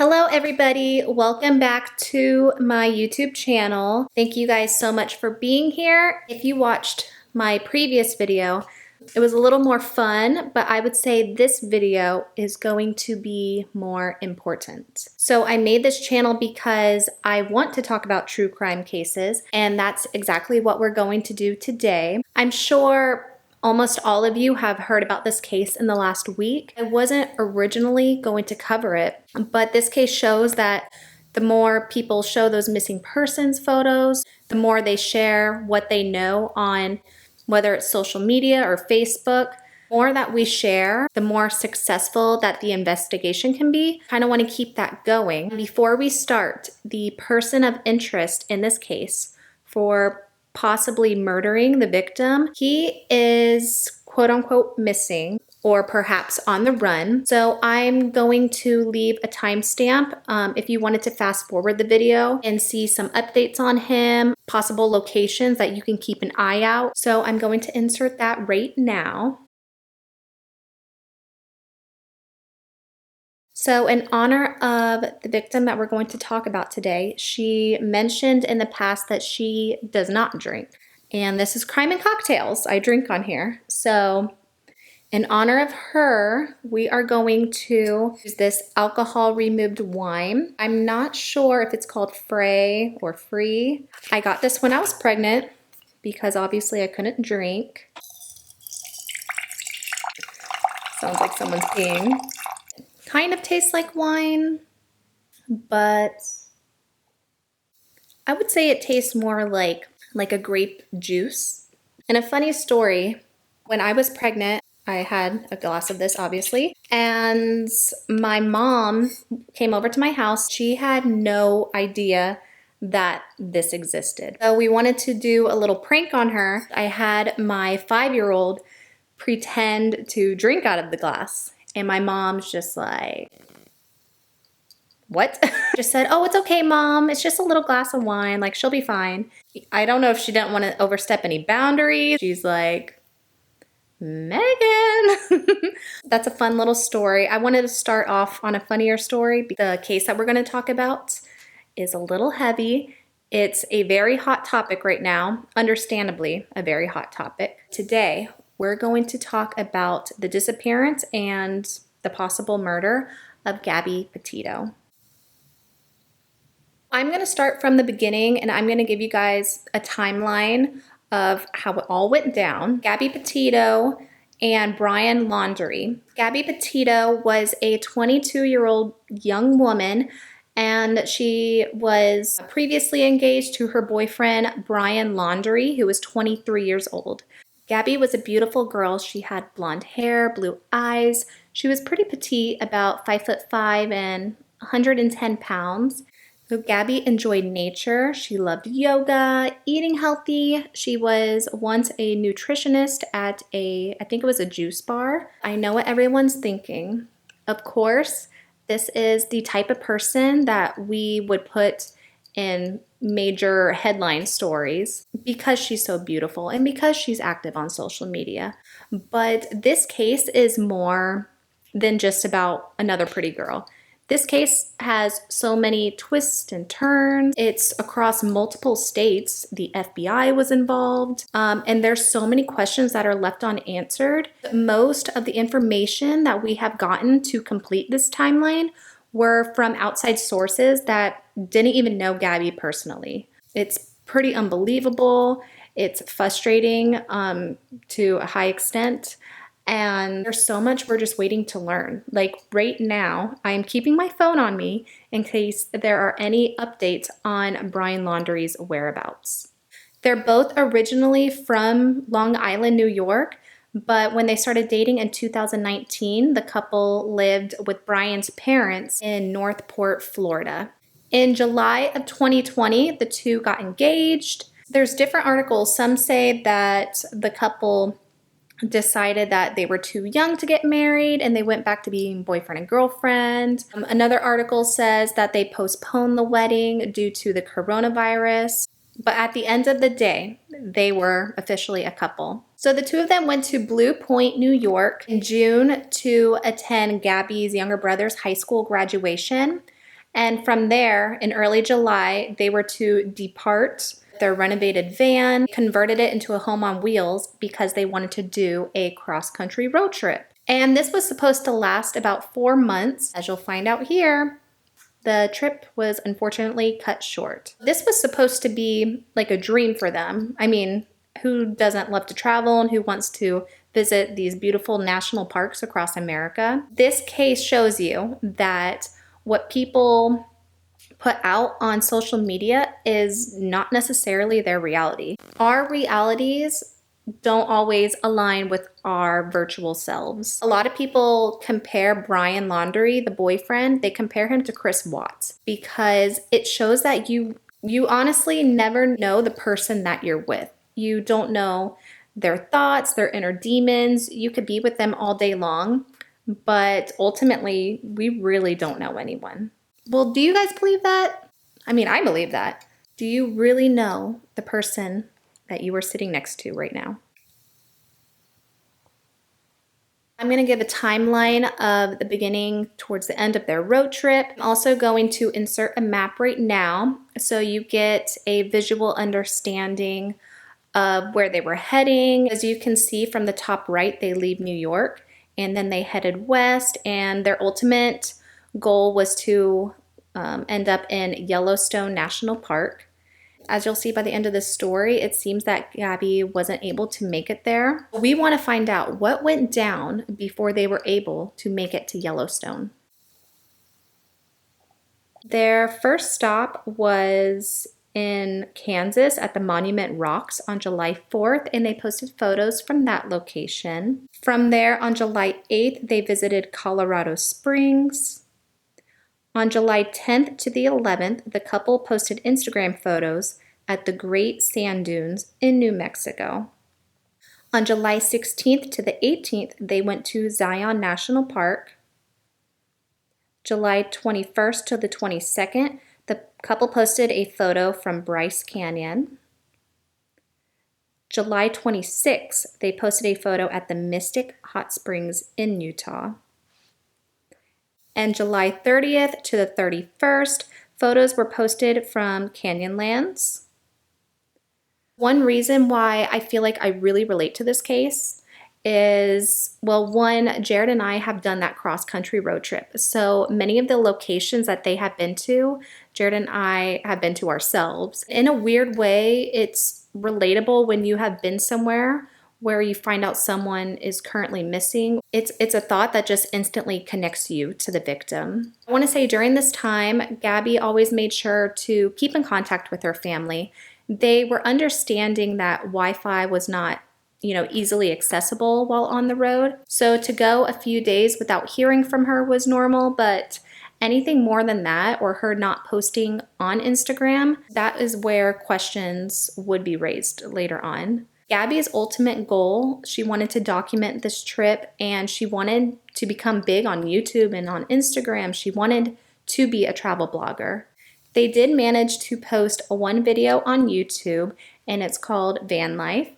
Hello everybody, welcome back to my YouTube channel. Thank you guys so much for being here. If you watched my previous video, it was a little more fun, but I would say this video is going to be more important. So I made this channel because I want to talk about true crime cases, and that's exactly what we're going to do today. I'm sure almost all of you have heard about this case in the last week. I wasn't originally going to cover it, but this case shows that the more people show those missing persons photos, the more they share what they know on whether it's social media or Facebook, the more that we share, the more successful that the investigation can be. Kind of want to keep that going. Before we start, the person of interest in this case for possibly murdering the victim, he is quote unquote missing or perhaps on the run. So I'm going to leave a timestamp if you wanted to fast forward the video and see some updates on him, possible locations that you can keep an eye out. So I'm going to insert that right now. So in honor of the victim that we're going to talk about today, she mentioned in the past that she does not drink. And this is Crime and Cocktails. I drink on here. So in honor of her, we are going to use this alcohol removed wine. I'm not sure if it's called Frey or Free. I got this when I was pregnant because obviously I couldn't drink. Sounds like someone's peeing. Kind of tastes like wine, but I would say it tastes more like a grape juice. And a funny story, when I was pregnant, I had a glass of this obviously, and my mom came over to my house. She had no idea that this existed. So we wanted to do a little prank on her. I had my 5-year-old pretend to drink out of the glass. And my mom's just like, what? Just said, oh, it's okay, Mom. It's just a little glass of wine. Like, she'll be fine. I don't know if she didn't want to overstep any boundaries. She's like, Megan. That's a fun little story. I wanted to start off on a funnier story. The case that we're going to talk about is a little heavy. It's a very hot topic right now. Understandably, a very hot topic. Today, we're going to talk about the disappearance and the possible murder of Gabby Petito. I'm going to start from the beginning and I'm going to give you guys a timeline of how it all went down. Gabby Petito and Brian Laundrie. Gabby Petito was a 22-year-old young woman, and she was previously engaged to her boyfriend, Brian Laundrie, who was 23 years old. Gabby was a beautiful girl. She had blonde hair, blue eyes. She was pretty petite, about 5'5" and 110 pounds. So Gabby enjoyed nature. She loved yoga, eating healthy. She was once a nutritionist at I think it was a juice bar. I know what everyone's thinking. Of course, this is the type of person that we would put in major headline stories because she's so beautiful and because she's active on social media. But this case is more than just about another pretty girl. This case has so many twists and turns. It's across multiple states. The FBI was involved, and there's so many questions that are left unanswered. Most of the information that we have gotten to complete this timeline were from outside sources that didn't even know Gabby personally. It's pretty unbelievable. It's frustrating to a high extent. And there's so much we're just waiting to learn. Like right now, I'm keeping my phone on me in case there are any updates on Brian Laundrie's whereabouts. They're both originally from Long Island, New York, but when they started dating in 2019, the couple lived with Brian's parents in Northport, Florida. In July of 2020, the two got engaged. There's different articles. Some say that the couple decided that they were too young to get married and they went back to being boyfriend and girlfriend. Another article says that they postponed the wedding due to the coronavirus. But at the end of the day, they were officially a couple. So the two of them went to Blue Point, New York in June to attend Gabby's younger brother's high school graduation. And from there, in early July, they were to depart their renovated van, converted it into a home on wheels because they wanted to do a cross-country road trip. And this was supposed to last about 4 months. As you'll find out here, the trip was unfortunately cut short. This was supposed to be like a dream for them. I mean, who doesn't love to travel and who wants to visit these beautiful national parks across America? This case shows you that what people put out on social media is not necessarily their reality. Our realities don't always align with our virtual selves. A lot of people compare Brian Laundrie, the boyfriend, they compare him to Chris Watts because it shows that you honestly never know the person that you're with. You don't know their thoughts, their inner demons. You could be with them all day long, but ultimately, we really don't know anyone. Well, do you guys believe that? I mean, I believe that. Do you really know the person that you are sitting next to right now? I'm going to give a timeline of the beginning towards the end of their road trip. I'm also going to insert a map right now so you get a visual understanding of where they were heading. As you can see from the top right, they leave New York and then they headed west, and their ultimate goal was to end up in Yellowstone National Park. As you'll see by the end of this story, it seems that Gabby wasn't able to make it there. We want to find out what went down before they were able to make it to Yellowstone. Their first stop was in Kansas at the Monument Rocks on July 4th, and they posted photos from that location. From there, on July 8th, they visited Colorado Springs. On July 10th to the 11th, the couple posted Instagram photos at the Great Sand Dunes in New Mexico. On July 16th to the 18th, they went to Zion National Park. July 21st to the 22nd, the couple posted a photo from Bryce Canyon. July 26th, they posted a photo at the Mystic Hot Springs in Utah. And July 30th to the 31st, photos were posted from Canyonlands. One reason why I feel like I really relate to this case is, well, one, Jared and I have done that cross-country road trip. So many of the locations that they have been to, Jared and I have been to ourselves. In a weird way, it's relatable when you have been somewhere where you find out someone is currently missing. It's a thought that just instantly connects you to the victim. I want to say during this time, Gabby always made sure to keep in contact with her family. They were understanding that Wi-Fi was not, easily accessible while on the road. So to go a few days without hearing from her was normal, but anything more than that, or her not posting on Instagram, that is where questions would be raised later on. Gabby's ultimate goal, she wanted to document this trip, and she wanted to become big on YouTube and on Instagram. She wanted to be a travel blogger. They did manage to post one video on YouTube, and it's called Van Life,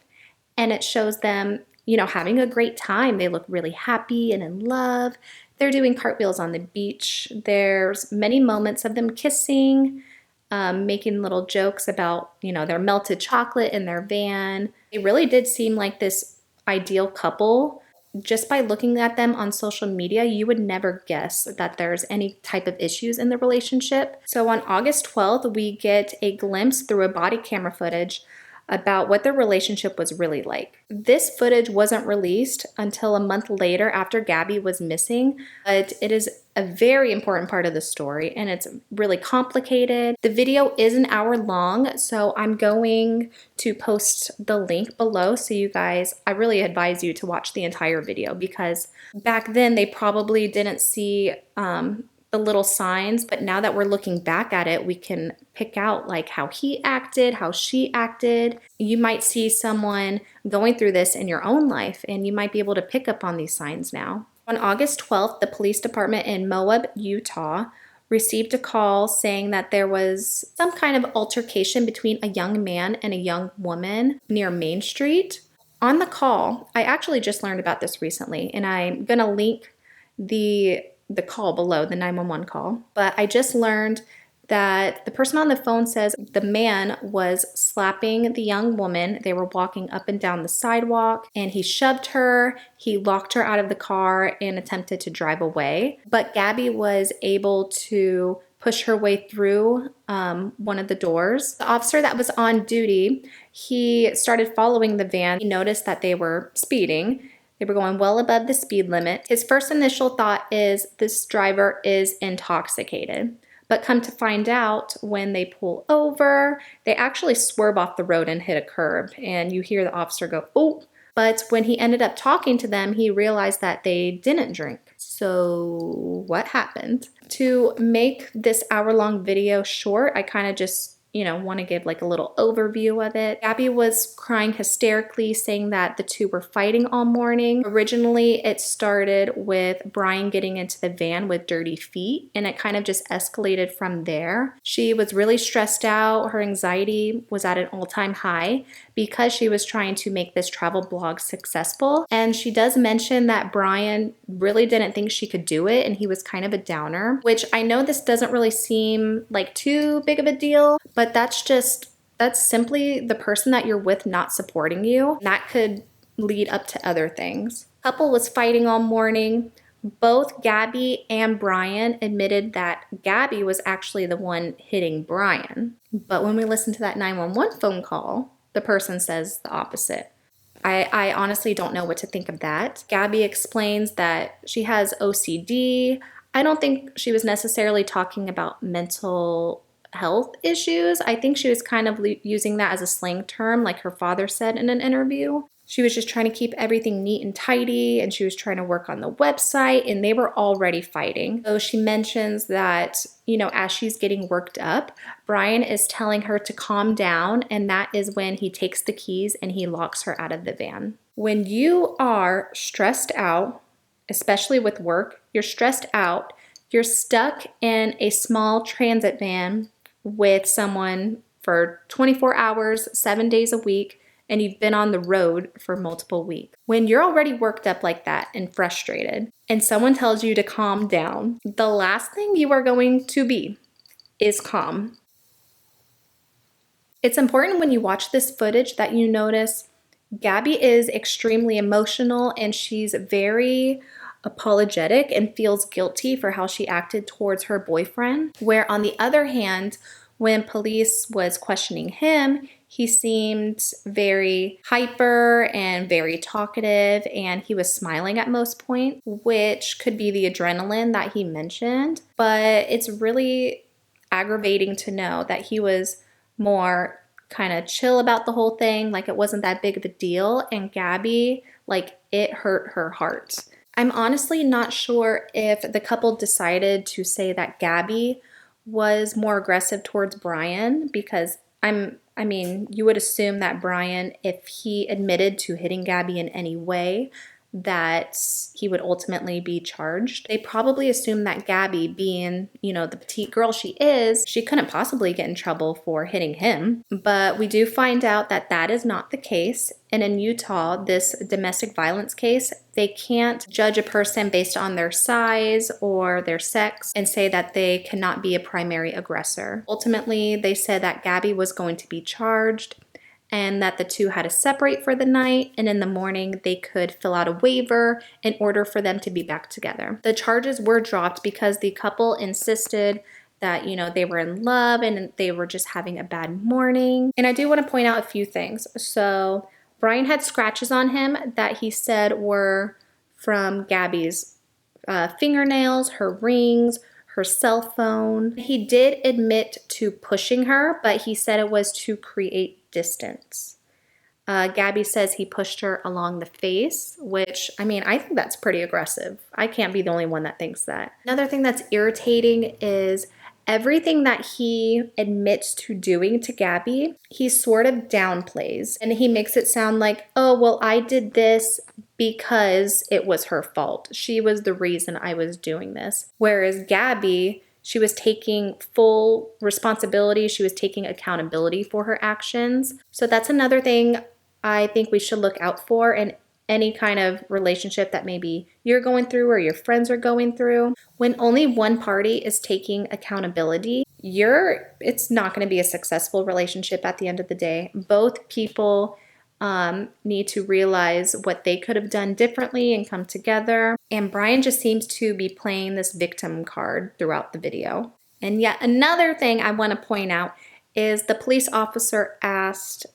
and it shows them, having a great time. They look really happy and in love. They're doing cartwheels on the beach. There's many moments of them kissing, making little jokes about, their melted chocolate in their van. It really did seem like this ideal couple. Just by looking at them on social media, you would never guess that there's any type of issues in the relationship. So on August 12th, we get a glimpse through a body camera footage about what their relationship was really like. This footage wasn't released until a month later after Gabby was missing, but it is a very important part of the story, and it's really complicated. The video is an hour long, so I'm going to post the link below so you guys, I really advise you to watch the entire video, because back then they probably didn't see the little signs, but now that we're looking back at it, we can pick out like how he acted, how she acted. You might see someone going through this in your own life, and you might be able to pick up on these signs now. On August 12th, the police department in Moab, Utah, received a call saying that there was some kind of altercation between a young man and a young woman near Main Street. On the call, I actually just learned about this recently, and I'm gonna link the the call below, the 911 call. But I just learned that the person on the phone says the man was slapping the young woman. They were walking up and down the sidewalk and he shoved her. He locked her out of the car and attempted to drive away. But Gabby was able to push her way through one of the doors. The officer that was on duty, he started following the van. He noticed that they were speeding. They were going well above the speed limit. His first initial thought is this driver is intoxicated. But come to find out, when they pull over, they actually swerve off the road and hit a curb. And you hear the officer go, "Oh." But when he ended up talking to them, he realized that they didn't drink. So what happened? To make this hour-long video short, I kind of just want to give like a little overview of it. Gabby was crying hysterically, saying that the two were fighting all morning. Originally, it started with Brian getting into the van with dirty feet, and it kind of just escalated from there. She was really stressed out. Her anxiety was at an all-time high because she was trying to make this travel blog successful. And she does mention that Brian really didn't think she could do it, and he was kind of a downer, which I know this doesn't really seem like too big of a deal, but that's simply the person that you're with not supporting you. That could lead up to other things. Couple was fighting all morning. Both Gabby and Brian admitted that Gabby was actually the one hitting Brian. But when we listen to that 911 phone call, the person says the opposite. I honestly don't know what to think of that. Gabby explains that she has OCD. I don't think she was necessarily talking about mental health issues. I think she was kind of using that as a slang term, like her father said in an interview. She was just trying to keep everything neat and tidy, and she was trying to work on the website, and they were already fighting. So she mentions that, as she's getting worked up, Brian is telling her to calm down, and that is when he takes the keys and he locks her out of the van. When you are stressed out, especially with work, you're stressed out, you're stuck in a small transit van with someone for 24 hours, 7 days a week, and you've been on the road for multiple weeks. When you're already worked up like that and frustrated, and someone tells you to calm down, the last thing you are going to be is calm. It's important when you watch this footage that you notice Gabby is extremely emotional and she's very apologetic and feels guilty for how she acted towards her boyfriend. Where on the other hand, when police was questioning him, he seemed very hyper and very talkative, and he was smiling at most points, which could be the adrenaline that he mentioned. But it's really aggravating to know that he was more kind of chill about the whole thing, like it wasn't that big of a deal, and Gabby, like, it hurt her heart. I'm honestly not sure if the couple decided to say that Gabby was more aggressive towards Brian, because you would assume that Brian, if he admitted to hitting Gabby in any way, that he would ultimately be charged. They probably assumed that Gabby, being, the petite girl she is, she couldn't possibly get in trouble for hitting him. But we do find out that that is not the case. And in Utah, this domestic violence case, they can't judge a person based on their size or their sex and say that they cannot be a primary aggressor. Ultimately, they said that Gabby was going to be charged, and that the two had to separate for the night, and in the morning they could fill out a waiver in order for them to be back together. The charges were dropped because the couple insisted that, they were in love and they were just having a bad morning. And I do want to point out a few things. So Brian had scratches on him that he said were from Gabby's fingernails, her rings, her cell phone. He did admit to pushing her, but he said it was to create distance. Gabby says he pushed her along the face, which, I think that's pretty aggressive. I can't be the only one that thinks that. Another thing that's irritating is everything that he admits to doing to Gabby, he sort of downplays, and he makes it sound like, oh, well, I did this because it was her fault. She was the reason I was doing this. Whereas Gabby, she was taking full responsibility. She was taking accountability for her actions. So that's another thing I think we should look out for in any kind of relationship that maybe you're going through or your friends are going through. When only one party is taking accountability, it's not going to be a successful relationship at the end of the day. Both people need to realize what they could have done differently and come together. And Brian just seems to be playing this victim card throughout the video. And yet another thing I want to point out is the police officer asked,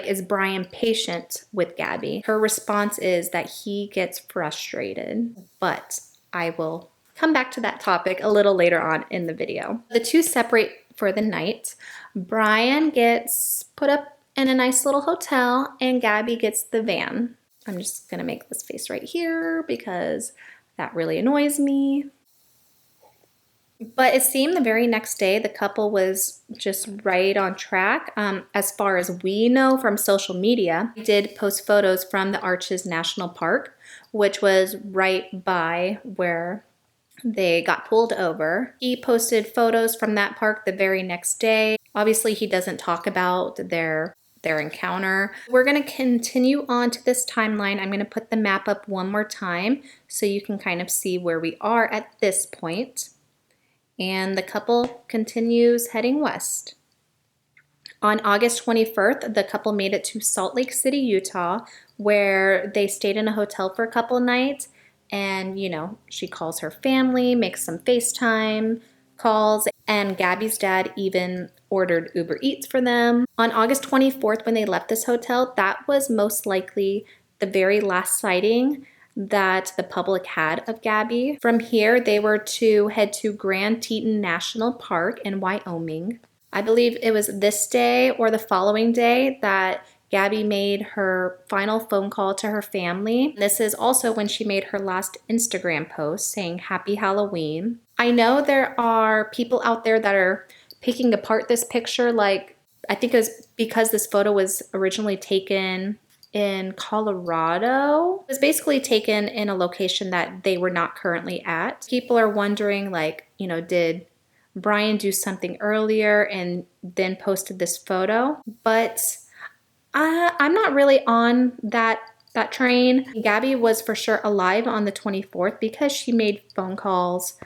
is Brian patient with Gabby? Her response is that he gets frustrated, but I will come back to that topic a little later on in the video. The two separate for the night. Brian gets put up in a nice little hotel and Gabby gets the van. I'm just gonna make this face right here because that really annoys me. But it seemed the very next day the couple was just right on track. As far as we know from social media, they did post photos from the Arches National Park, which was right by where they got pulled over. He posted photos from that park the very next day. Obviously, he doesn't talk about their encounter. We're going to continue on to this timeline. I'm going to put the map up one more time so you can kind of see where we are at this point. And the couple continues heading west. On August 21st, the couple made it to Salt Lake City, Utah, where they stayed in a hotel for a couple nights. And, she calls her family, makes some FaceTime calls, and Gabby's dad even ordered Uber Eats for them. On August 24th, when they left this hotel, that was most likely the very last sighting that the public had of Gabby. From here, they were to head to Grand Teton National Park in Wyoming. I believe it was this day or the following day that Gabby made her final phone call to her family. This is also when she made her last Instagram post saying Happy Halloween. I know there are people out there that are picking apart this picture, I think it was because this photo was originally taken in Colorado. It was basically taken in a location that they were not currently at. People are wondering, did Brian do something earlier and then posted this photo? But I'm not really on that train. Gabby was for sure alive on the 24th because she made phone calls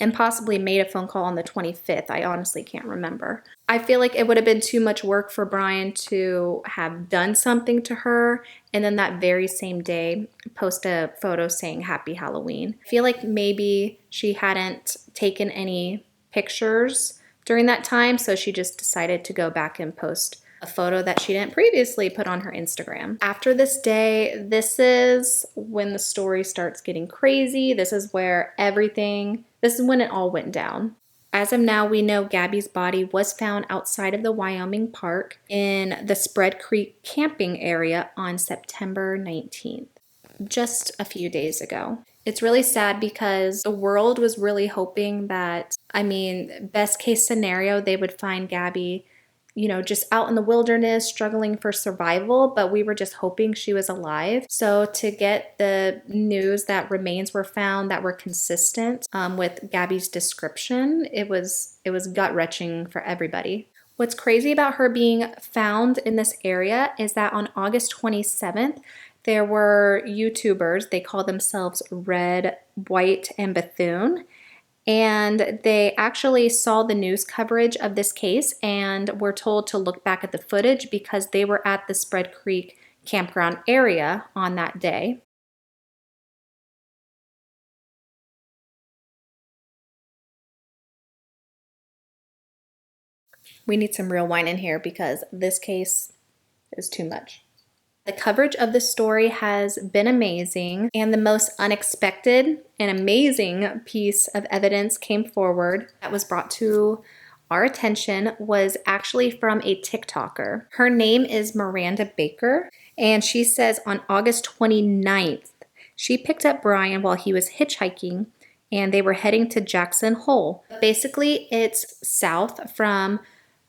and possibly made a phone call on the 25th. I honestly can't remember. I feel like it would have been too much work for Brian to have done something to her and then that very same day post a photo saying Happy Halloween. I feel like maybe she hadn't taken any pictures during that time, so she just decided to go back and post a photo that she didn't previously put on her Instagram. After this day, this is when the story starts getting crazy. This is when it all went down. As of now, we know Gabby's body was found outside of the Wyoming park in the Spread Creek camping area on September 19th, just a few days ago. It's really sad because the world was really hoping that, best case scenario, they would find Gabby just out in the wilderness, struggling for survival, but we were just hoping she was alive. So to get the news that remains were found that were consistent with Gabby's description, it was gut-wrenching for everybody. What's crazy about her being found in this area is that on August 27th, there were YouTubers, they call themselves Red, White, and Bethune, and they actually saw the news coverage of this case and were told to look back at the footage because they were at the Spread Creek campground area on that day. We need some real wine in here because this case is too much. The coverage of the story has been amazing, and the most unexpected and amazing piece of evidence came forward that was brought to our attention was actually from a TikToker. Her name is Miranda Baker, and she says on August 29th, she picked up Brian while he was hitchhiking, and they were heading to Jackson Hole. Basically, it's south from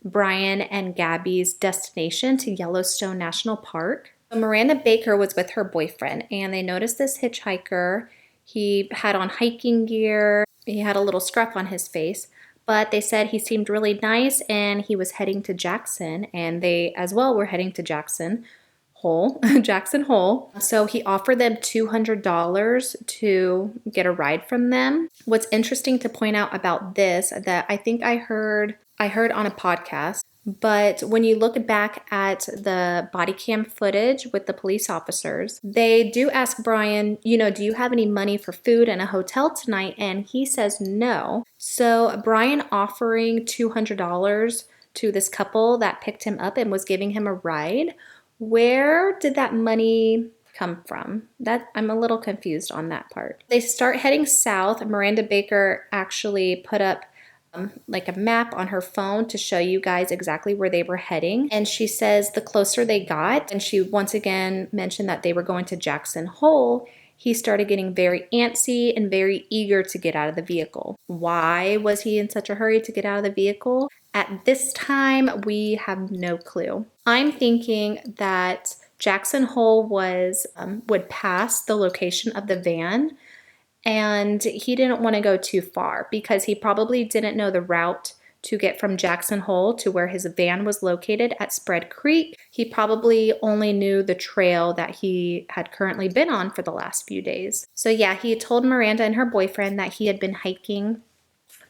Brian and Gabby's destination to Yellowstone National Park. So Miranda Baker was with her boyfriend and they noticed this hitchhiker. He had on hiking gear. He had a little scruff on his face, but they said he seemed really nice and he was heading to Jackson, and they as well were heading to Jackson Hole, Jackson Hole. So he offered them $200 to get a ride from them. What's interesting to point out about this that I think I heard on a podcast, but when you look back at the body cam footage with the police officers, they do ask Brian, do you have any money for food and a hotel tonight? And he says no. So Brian offering $200 to this couple that picked him up and was giving him a ride, where did that money come from? That I'm a little confused on that part. They start heading south. Miranda Baker actually put up like a map on her phone to show you guys exactly where they were heading. And she says the closer they got, and she once again mentioned that they were going to Jackson Hole, he started getting very antsy and very eager to get out of the vehicle. Why was he in such a hurry to get out of the vehicle? At this time, we have no clue. I'm thinking that Jackson Hole would pass the location of the van, and he didn't want to go too far because he probably didn't know the route to get from Jackson Hole to where his van was located at Spread Creek. He probably only knew the trail that he had currently been on for the last few days. So yeah, he told Miranda and her boyfriend that he had been hiking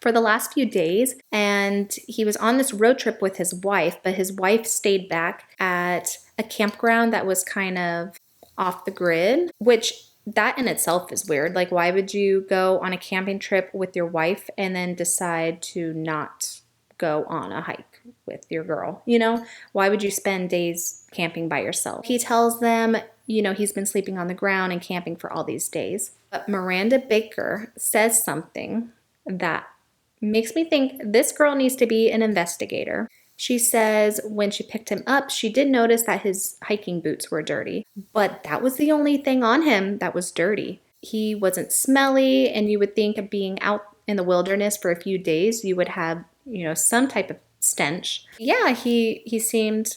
for the last few days, and he was on this road trip with his wife, but his wife stayed back at a campground that was kind of off the grid, which that in itself is weird. Like, why would you go on a camping trip with your wife and then decide to not go on a hike with your girl? Why would you spend days camping by yourself? He tells them, he's been sleeping on the ground and camping for all these days. But Miranda Baker says something that makes me think this girl needs to be an investigator. She says when she picked him up, she did notice that his hiking boots were dirty, but that was the only thing on him that was dirty. He wasn't smelly, and you would think of being out in the wilderness for a few days, you would have, some type of stench. Yeah, he seemed,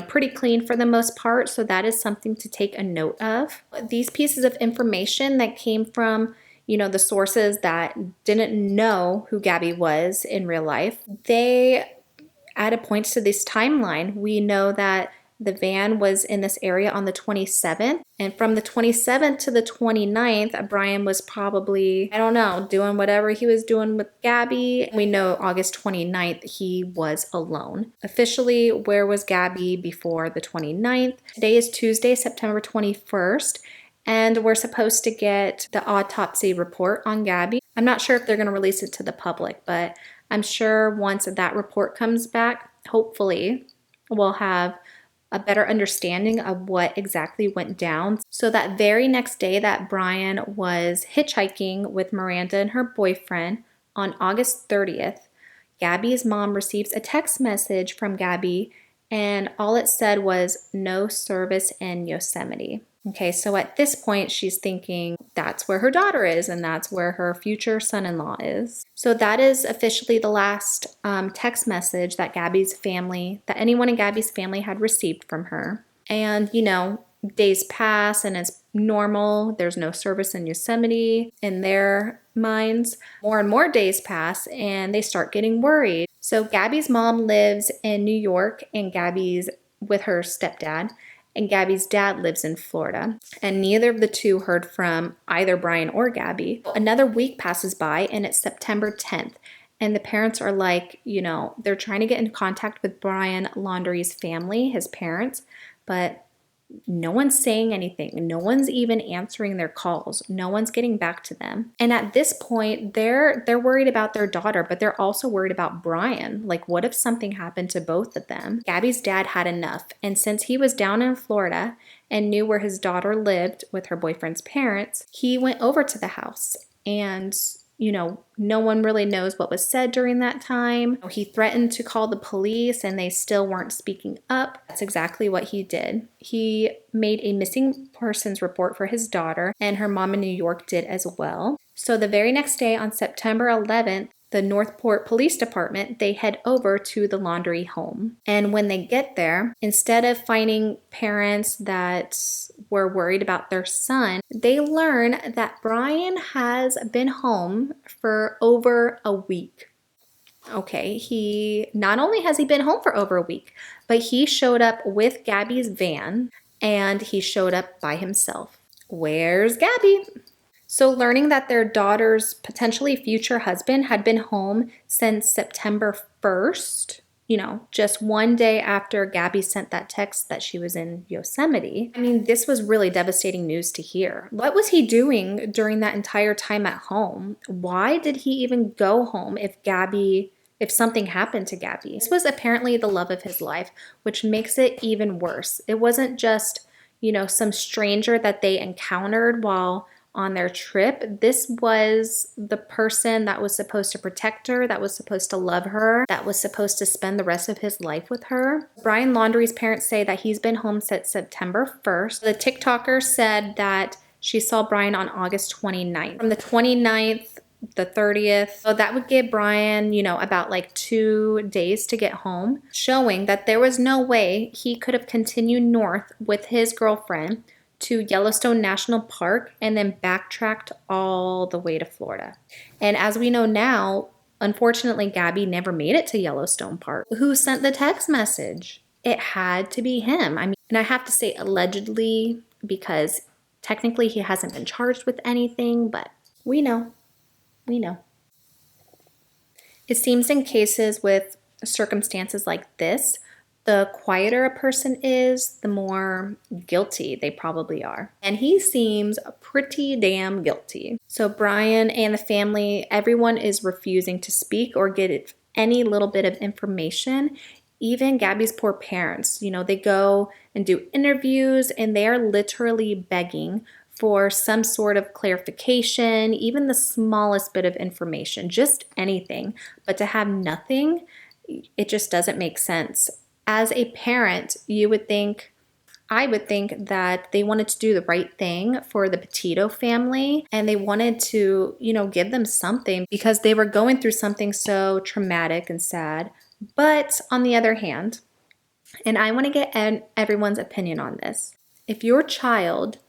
pretty clean for the most part, so that is something to take a note of. These pieces of information that came from the sources that didn't know who Gabby was in real life, they added points to this timeline. We know that the van was in this area on the 27th, and from the 27th to the 29th, Brian was probably, doing whatever he was doing with Gabby. We know August 29th, he was alone. Officially, where was Gabby before the 29th? Today is Tuesday, September 21st. And we're supposed to get the autopsy report on Gabby. I'm not sure if they're going to release it to the public, but I'm sure once that report comes back, hopefully we'll have a better understanding of what exactly went down. So that very next day that Brian was hitchhiking with Miranda and her boyfriend on August 30th, Gabby's mom receives a text message from Gabby, and all it said was no service in Yosemite. Okay, so at this point, she's thinking that's where her daughter is and that's where her future son-in-law is. So that is officially the last text message that anyone in Gabby's family had received from her. And, days pass and it's normal. There's no service in Yosemite in their minds. More and more days pass and they start getting worried. So Gabby's mom lives in New York and Gabby's with her stepdad. And Gabby's dad lives in Florida, and neither of the two heard from either Brian or Gabby. Another week passes by, and it's September 10th, and the parents are like, they're trying to get in contact with Brian Laundrie's family, his parents, but no one's saying anything. No one's even answering their calls. No one's getting back to them. And at this point, they're worried about their daughter, but they're also worried about Brian. Like, what if something happened to both of them? Gabby's dad had enough. And since he was down in Florida and knew where his daughter lived with her boyfriend's parents, he went over to the house. And no one really knows what was said during that time. He threatened to call the police and they still weren't speaking up. That's exactly what he did. He made a missing persons report for his daughter, and her mom in New York did as well. So the very next day on September 11th, the Northport Police Department, they head over to the Laundrie home. And when they get there, instead of finding parents that were worried about their son, they learn that Brian has been home for over a week. Okay, not only has he been home for over a week, but he showed up with Gabby's van and he showed up by himself. Where's Gabby? So learning that their daughter's potentially future husband had been home since September 1st, just one day after Gabby sent that text that she was in Yosemite. I mean, this was really devastating news to hear. What was he doing during that entire time at home? Why did he even go home if something happened to Gabby? This was apparently the love of his life, which makes it even worse. It wasn't just, some stranger that they encountered while on their trip. This was the person that was supposed to protect her, that was supposed to love her, that was supposed to spend the rest of his life with her. Brian Laundrie's parents say that he's been home since September 1st. The TikToker said that she saw Brian on August 29th. From the 29th, the 30th. So that would give Brian, about like 2 days to get home, showing that there was no way he could have continued north with his girlfriend to Yellowstone National Park and then backtracked all the way to Florida. And as we know now, unfortunately, Gabby never made it to Yellowstone Park. Who sent the text message? It had to be him. I mean, and I have to say allegedly because technically he hasn't been charged with anything, but we know. It seems in cases with circumstances like this, the quieter a person is, the more guilty they probably are. And he seems pretty damn guilty. So Brian and the family, everyone is refusing to speak or get any little bit of information. Even Gabby's poor parents, they go and do interviews and they are literally begging for some sort of clarification, even the smallest bit of information, just anything. But to have nothing, it just doesn't make sense. As a parent, I would think that they wanted to do the right thing for the Petito family and they wanted to, give them something because they were going through something so traumatic and sad. But on the other hand, and I want to get everyone's opinion on this, if your child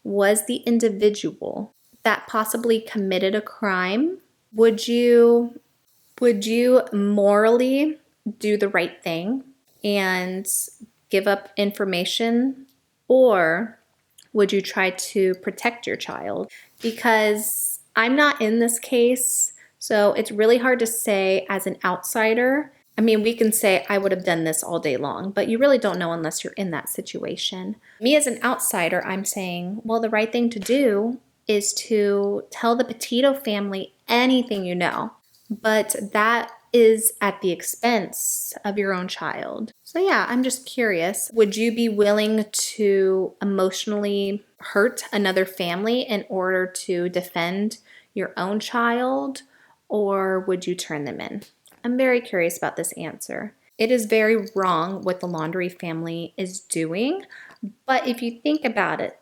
was the individual that possibly committed a crime, would you morally do the right thing and give up information, or would you try to protect your child? Because I'm not in this case, so it's really hard to say as an outsider. I mean, we can say I would have done this all day long, but you really don't know unless you're in that situation. Me as an outsider, I'm saying, well, the right thing to do is to tell the Petito family anything you know, but that is at the expense of your own child. So yeah, I'm just curious. Would you be willing to emotionally hurt another family in order to defend your own child, or would you turn them in? I'm very curious about this answer. It is very wrong what the Laundrie family is doing, but if you think about it,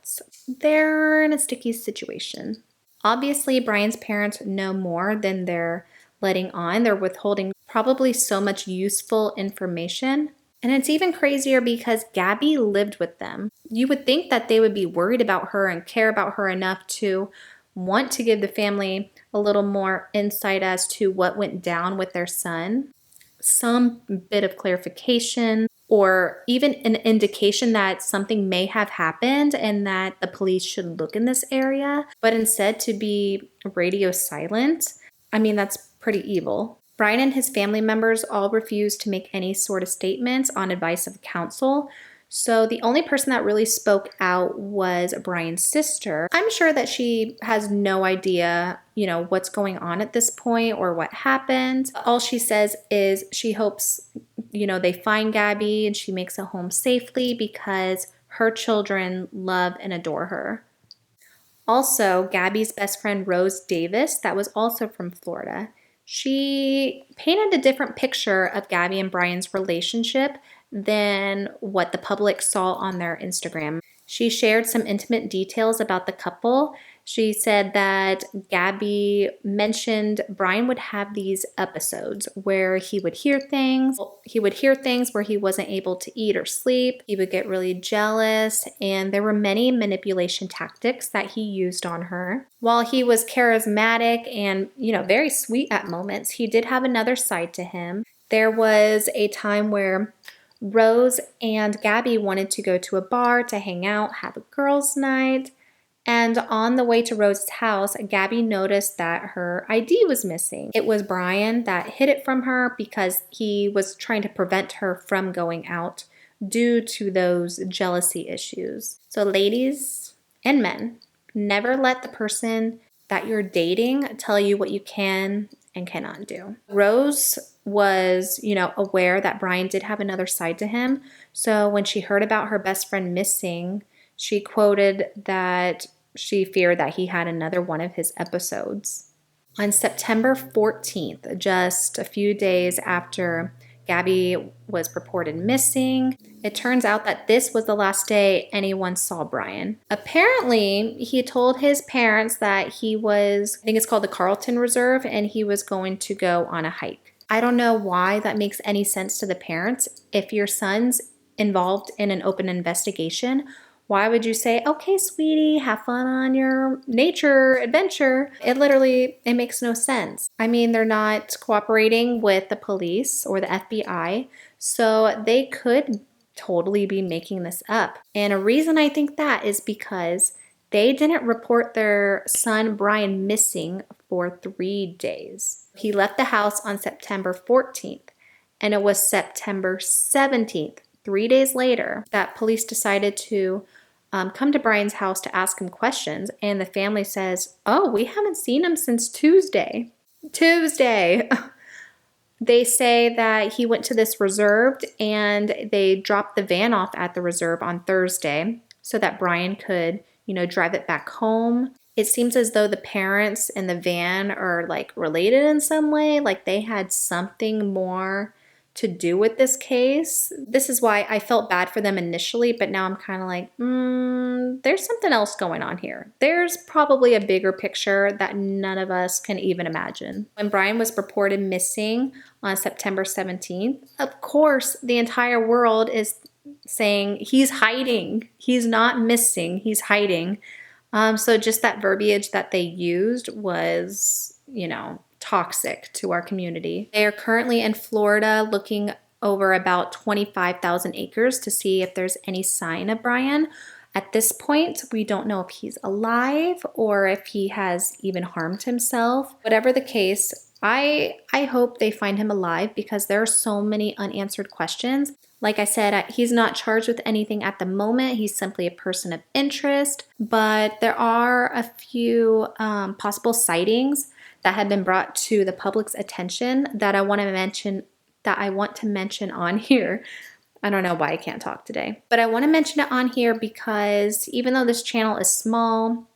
they're in a sticky situation. Obviously, Brian's parents know more than they're letting on. They're withholding probably so much useful information. And it's even crazier because Gabby lived with them. You would think that they would be worried about her and care about her enough to want to give the family a little more insight as to what went down with their son, some bit of clarification, or even an indication that something may have happened and that the police should look in this area. But instead to be radio silent, I mean, that's pretty evil. Brian and his family members all refused to make any sort of statements on advice of counsel. So the only person that really spoke out was Brian's sister. I'm sure that she has no idea, what's going on at this point or what happened. All she says is she hopes, they find Gabby and she makes it home safely because her children love and adore her. Also, Gabby's best friend, Rose Davis, that was also from Florida, she painted a different picture of Gabby and Brian's relationship than what the public saw on their Instagram. She shared some intimate details about the couple. She said that Gabby mentioned Brian would have these episodes where he would hear things. He would hear things where he wasn't able to eat or sleep. He would get really jealous, and there were many manipulation tactics that he used on her. While he was charismatic and, very sweet at moments, he did have another side to him. There was a time where Rose and Gabby wanted to go to a bar to hang out, have a girls' night. And on the way to Rose's house, Gabby noticed that her ID was missing. It was Brian that hid it from her because he was trying to prevent her from going out due to those jealousy issues. So ladies and men, never let the person that you're dating tell you what you can and cannot do. Rose was, aware that Brian did have another side to him. So when she heard about her best friend missing, she quoted that she feared that he had another one of his episodes. On September 14th, just a few days after Gabby was reported missing, it turns out that this was the last day anyone saw Brian. Apparently, he told his parents that he was, I think it's called the Carlton Reserve, and he was going to go on a hike. I don't know why that makes any sense to the parents. If your son's involved in an open investigation, why would you say, okay, sweetie, have fun on your nature adventure? It makes no sense. I mean, they're not cooperating with the police or the FBI, so they could totally be making this up. And a reason I think that is because they didn't report their son Brian missing for 3 days. He left the house on September 14th, and it was September 17th, 3 days later, that police decided to come to Brian's house to ask him questions. And the family says, oh, we haven't seen him since Tuesday. They say that he went to this reserve and they dropped the van off at the reserve on Thursday so that Brian could, drive it back home. It seems as though the parents and the van are like related in some way, like they had something more to do with this case. This is why I felt bad for them initially, but now I'm kind of like, there's something else going on here. There's probably a bigger picture that none of us can even imagine. When Brian was reported missing on September 17th, of course, the entire world is saying he's hiding. He's not missing, he's hiding. So just that verbiage that they used was, toxic to our community. They are currently in Florida looking over about 25,000 acres to see if there's any sign of Brian. At this point, we don't know if he's alive or if he has even harmed himself. Whatever the case, I hope they find him alive because there are so many unanswered questions. Like I said, he's not charged with anything at the moment. He's simply a person of interest, but there are a few possible sightings that have been brought to the public's attention that I want to mention on here. I don't know why I can't talk today, but I want to mention it on here because even though this channel is small,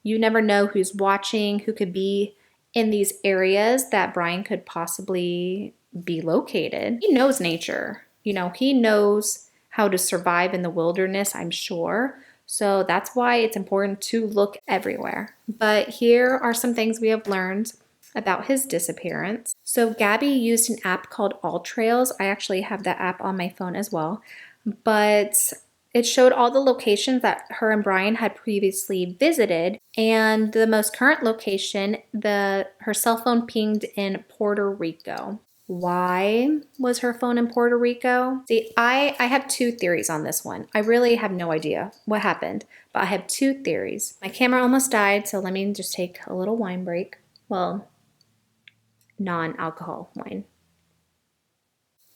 you never know who's watching, who could be in these areas that Brian could possibly be located. He knows nature. He knows how to survive in the wilderness, I'm sure. So that's why it's important to look everywhere. But here are some things we have learned about his disappearance. So Gabby used an app called All Trails. I actually have that app on my phone as well. But it showed all the locations that her and Brian had previously visited. And the most current location, her cell phone pinged in Puerto Rico. Why was her phone in Puerto Rico? See, I have two theories on this one. I really have no idea what happened, but I have two theories. My camera almost died, so let me just take a little wine break. Well, non-alcohol wine.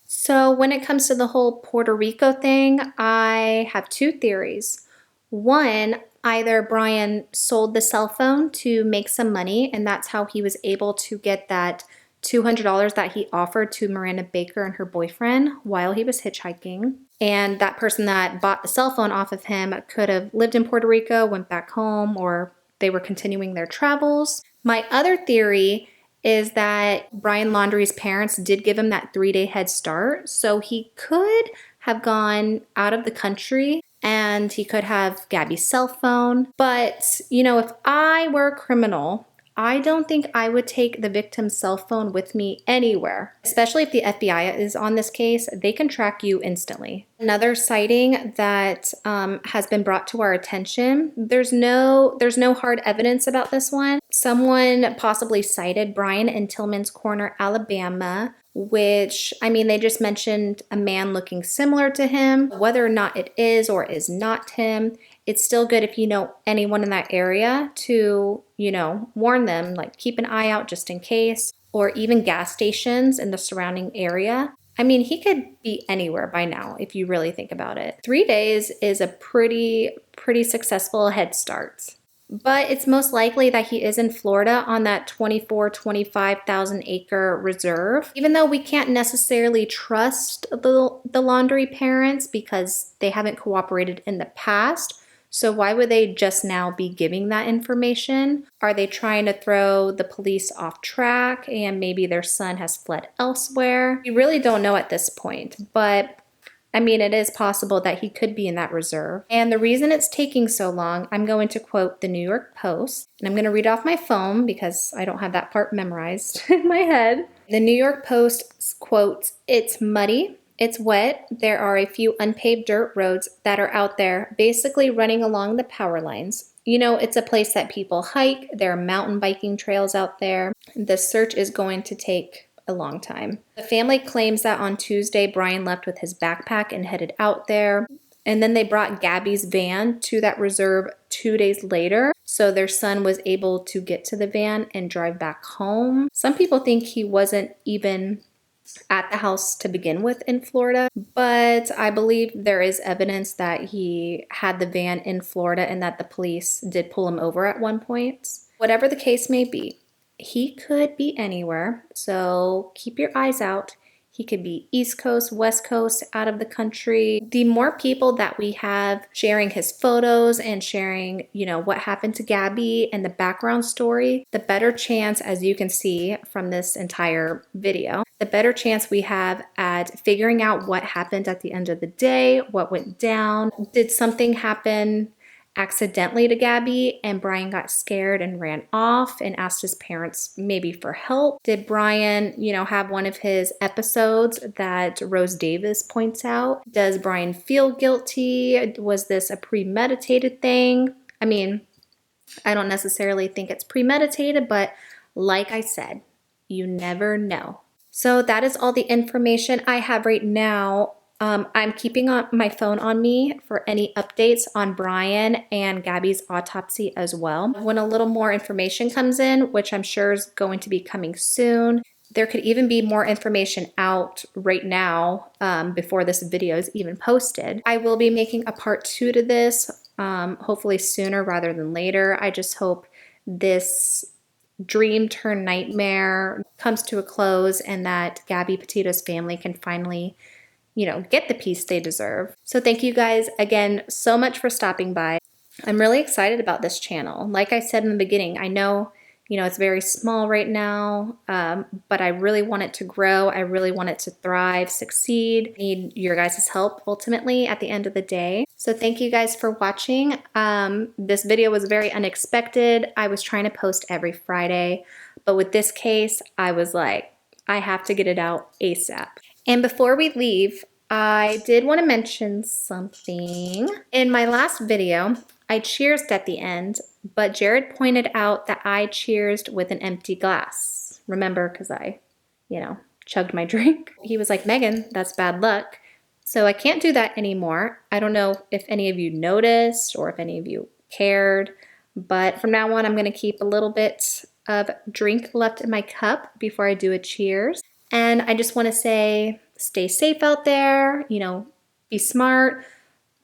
So when it comes to the whole Puerto Rico thing, I have two theories. One, either Brian sold the cell phone to make some money, and that's how he was able to get that $200 that he offered to Miranda Baker and her boyfriend while he was hitchhiking. And that person that bought the cell phone off of him could have lived in Puerto Rico, went back home, or they were continuing their travels. My other theory is that Brian Laundrie's parents did give him that 3-day head start. So he could have gone out of the country and he could have Gabby's cell phone. But, if I were a criminal, I don't think I would take the victim's cell phone with me anywhere, especially if the FBI is on this case. They can track you instantly. Another sighting that has been brought to our attention, there's no hard evidence about this one. Someone possibly sighted Brian in Tillman's Corner, Alabama, which, I mean, they just mentioned a man looking similar to him. Whether or not it is or is not him, it's still good if you know anyone in that area to, you know, warn them, like keep an eye out just in case, or even gas stations in the surrounding area. I mean, he could be anywhere by now if you really think about it. 3 days is a pretty successful head start. But it's most likely that he is in Florida on that 25,000 acre reserve. Even though we can't necessarily trust the Laundrie parents because they haven't cooperated in the past. So why would they just now be giving that information? Are they trying to throw the police off track and maybe their son has fled elsewhere? We really don't know at this point, but I mean, it is possible that he could be in that reserve. And the reason it's taking so long, I'm going to quote the New York Post, and I'm going to read off my phone because I don't have that part memorized in my head. The New York Post quotes, "It's muddy, it's wet, there are a few unpaved dirt roads that are out there, basically running along the power lines. You know, it's a place that people hike, there are mountain biking trails out there. The search is going to take a long time." The family claims that on Tuesday, Brian left with his backpack and headed out there. And then they brought Gabby's van to that reserve 2 days later. So their son was able to get to the van and drive back home. Some people think he wasn't even at the house to begin with in Florida, but I believe there is evidence that he had the van in Florida and that the police did pull him over at one point. Whatever the case may be, he could be anywhere, so keep your eyes out. He could be East Coast, West Coast, out of the country. The more people that we have sharing his photos and sharing, you know, what happened to Gabby and the background story, the better chance, as you can see from this entire video, the better chance we have at figuring out what happened at the end of the day, what went down. Did something happen accidentally to Gabby and Brian got scared and ran off and asked his parents maybe for help? Did Brian, you know, have one of his episodes that Rose Davis points out? Does Brian feel guilty? Was this a premeditated thing? I mean, I don't necessarily think it's premeditated, but like I said, you never know. So that is all the information I have right now. I'm keeping my phone on me for any updates on Brian and Gabby's autopsy as well. When a little more information comes in, which I'm sure is going to be coming soon, there could even be more information out right now before this video is even posted. I will be making a part 2 to this, hopefully sooner rather than later. I just hope this dream turned nightmare comes to a close and that Gabby Petito's family can finally, you know, get the peace they deserve. So thank you guys again so much for stopping by. I'm really excited about this channel. Like I said in the beginning, I know, you know, it's very small right now, but I really want it to grow. I really want it to thrive, succeed. I need your guys' help ultimately at the end of the day. So thank you guys for watching. This video was very unexpected. I was trying to post every Friday, but with this case, I was like, I have to get it out ASAP. And before we leave, I did want to mention something. In my last video, I cheersed at the end, but Jared pointed out that I cheersed with an empty glass. Remember, because I, you know, chugged my drink. He was like, "Megan, that's bad luck." So I can't do that anymore. I don't know if any of you noticed or if any of you cared, but from now on, I'm going to keep a little bit of drink left in my cup before I do a cheers. And I just want to say, stay safe out there, you know, be smart,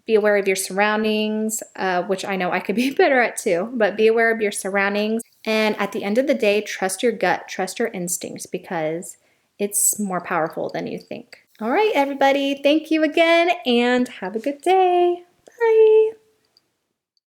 be aware of your surroundings, which I know I could be better at too, but be aware of your surroundings. And at the end of the day, trust your gut, trust your instincts because it's more powerful than you think. All right, everybody, thank you again and have a good day.